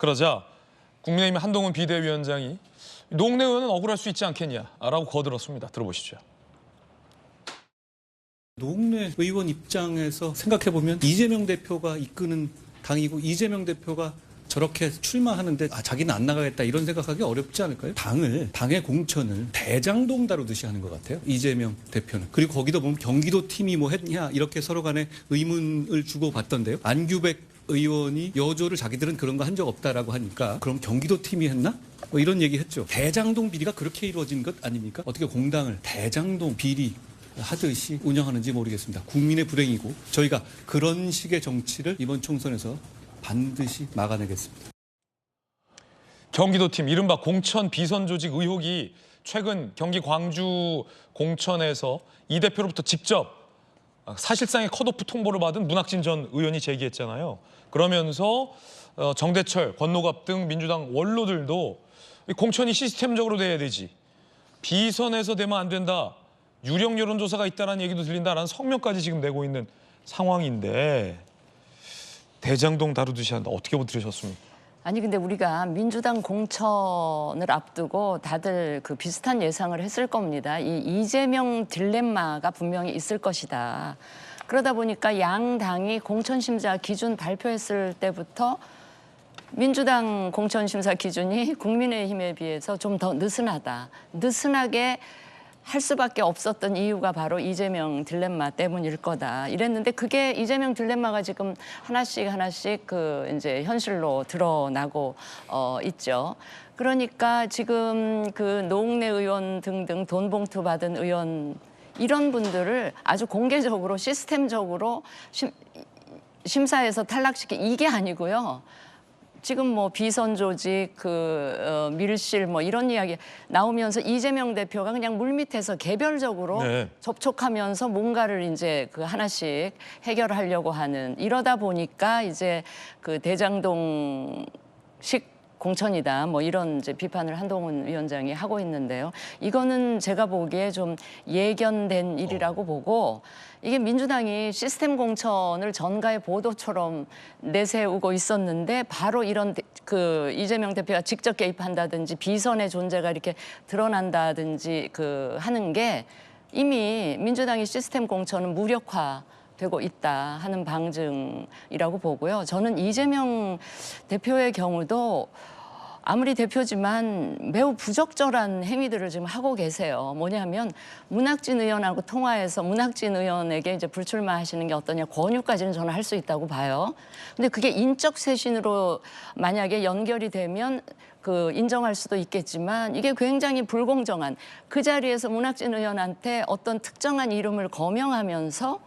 그러자 국민의힘 한동훈 비대위원장이 노웅래 의원은 억울할 수 있지 않겠냐라고 거들었습니다. 들어보시죠. 노웅래 의원 입장에서 생각해보면 이재명 대표가 이끄는 당이고 이재명 대표가 저렇게 출마하는데 자기는 안 나가겠다 이런 생각하기 어렵지 않을까요? 당의 공천을 대장동 다루듯이 하는 것 같아요. 이재명 대표는. 그리고 거기도 보면 경기도 팀이 뭐 했냐 이렇게 서로 간에 의문을 주고받던데요. 안규백 의원이 여조를 자기들은 그런 거 한 적 없다라고 하니까 그럼 경기도 팀이 했나? 뭐 이런 얘기 했죠. 대장동 비리가 그렇게 이루어진 것 아닙니까? 어떻게 공당을 대장동 비리 하듯이 운영하는지 모르겠습니다. 국민의 불행이고 저희가 그런 식의 정치를 이번 총선에서 반드시 막아내겠습니다. 경기도팀 이른바 공천 비선 조직 의혹이 최근 경기 광주 공천에서 이 대표로부터 직접 사실상의 컷오프 통보를 받은 문학진 전 의원이 제기했잖아요. 그러면서 정대철, 권노갑 등 민주당 원로들도 공천이 시스템적으로 돼야 되지. 비선에서 되면 안 된다. 유령 여론조사가 있다는 얘기도 들린다라는 성명까지 지금 내고 있는 상황인데 대장동 다루듯이 한다. 어떻게 들으셨습니까? 아니 근데 우리가 민주당 공천을 앞두고 다들 그 비슷한 예상을 했을 겁니다. 이 이재명 딜레마가 분명히 있을 것이다. 그러다 보니까 양 당이 공천심사 기준 발표했을 때부터 민주당 공천심사 기준이 국민의힘에 비해서 좀 더 느슨하다. 느슨하게 할 수밖에 없었던 이유가 바로 이재명 딜레마 때문일 거다. 이랬는데 그게 이재명 딜레마가 지금 하나씩 그 이제 현실로 드러나고 있죠. 그러니까 지금 그 노웅래 의원 등등 돈 봉투 받은 의원 이런 분들을 아주 공개적으로 시스템적으로 심사에서 탈락시킨 이게 아니고요. 지금 뭐 비선 조직, 밀실 뭐 이런 이야기 나오면서 이재명 대표가 그냥 물밑에서 개별적으로 접촉하면서 뭔가를 이제 그 하나씩 해결하려고 하는 이러다 보니까 이제 그 대장동식 공천이다 뭐 이런 이제 비판을 한동훈 위원장이 하고 있는데요. 이거는 제가 보기에 좀 예견된 일이라고 보고 이게 민주당이 시스템 공천을 전가의 보도처럼 내세우고 있었는데 바로 이런 그 이재명 대표가 직접 개입한다든지 비선의 존재가 이렇게 드러난다든지 그 하는 게 이미 민주당이 시스템 공천은 무력화되고 있다 하는 방증이라고 보고요. 저는 이재명 대표의 경우도 아무리 대표지만 매우 부적절한 행위들을 지금 하고 계세요. 뭐냐면 문학진 의원하고 통화해서 문학진 의원에게 이제 불출마하시는 게 어떠냐 권유까지는 저는 할 수 있다고 봐요. 근데 그게 인적 쇄신으로 만약에 연결이 되면 그 인정할 수도 있겠지만 이게 굉장히 불공정한 그 자리에서 문학진 의원한테 어떤 특정한 이름을 거명하면서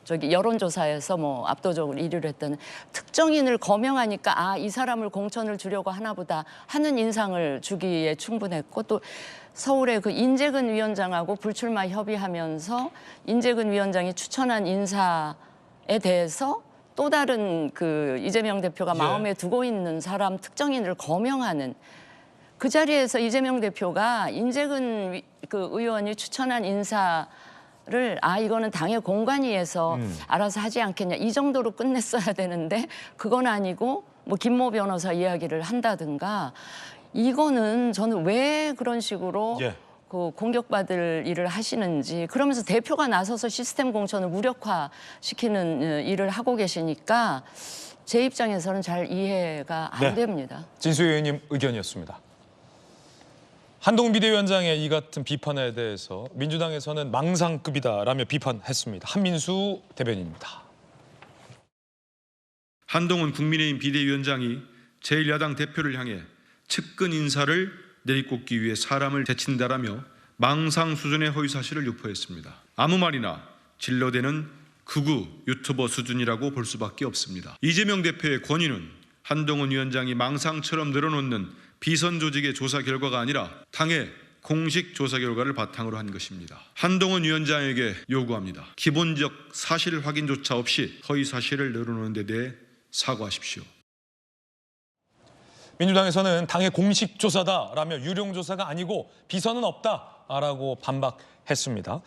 여론조사에서 뭐 압도적으로 1위를 했던 특정인을 거명하니까 이 사람을 공천을 주려고 하나 보다 하는 인상을 주기에 충분했고 또 서울의 그 인재근 위원장하고 불출마 협의하면서 인재근 위원장이 추천한 인사에 대해서 또 다른 그 이재명 대표가 마음에 두고 있는 사람 특정인을 거명하는 그 자리에서 이재명 대표가 인재근 그 의원이 추천한 인사 이거는 당의 공관위에서 알아서 하지 않겠냐 이 정도로 끝냈어야 되는데 그건 아니고 뭐 김모 변호사 이야기를 한다든가 이거는 저는 왜 그런 식으로 그 공격받을 일을 하시는지 그러면서 대표가 나서서 시스템 공천을 무력화시키는 일을 하고 계시니까 제 입장에서는 잘 이해가 안 됩니다. 진수혜 의원님 의견이었습니다. 한동훈 비대위원장의 이 같은 비판에 대해서 민주당에서는 망상급이다라며 비판했습니다. 한민수 대변인입니다. 한동훈 국민의힘 비대위원장이 제1야당 대표를 향해 측근 인사를 내리꽂기 위해 사람을 대친다라며 망상 수준의 허위사실을 유포했습니다. 아무 말이나 질러대는 극우 유튜버 수준이라고 볼 수밖에 없습니다. 이재명 대표의 권위는 한동훈 위원장이 망상처럼 늘어놓는 비선 조직의 조사 결과가 아니라 당의 공식 조사 결과를 바탕으로 한 것입니다. 한동훈 위원장에게 요구합니다. 기본적 사실 확인조차 없이 허위 사실을 늘어놓는 데 대해 사과하십시오. 민주당에서는 당의 공식 조사다라며 유령 조사가 아니고 비선은 없다라고 반박했습니다.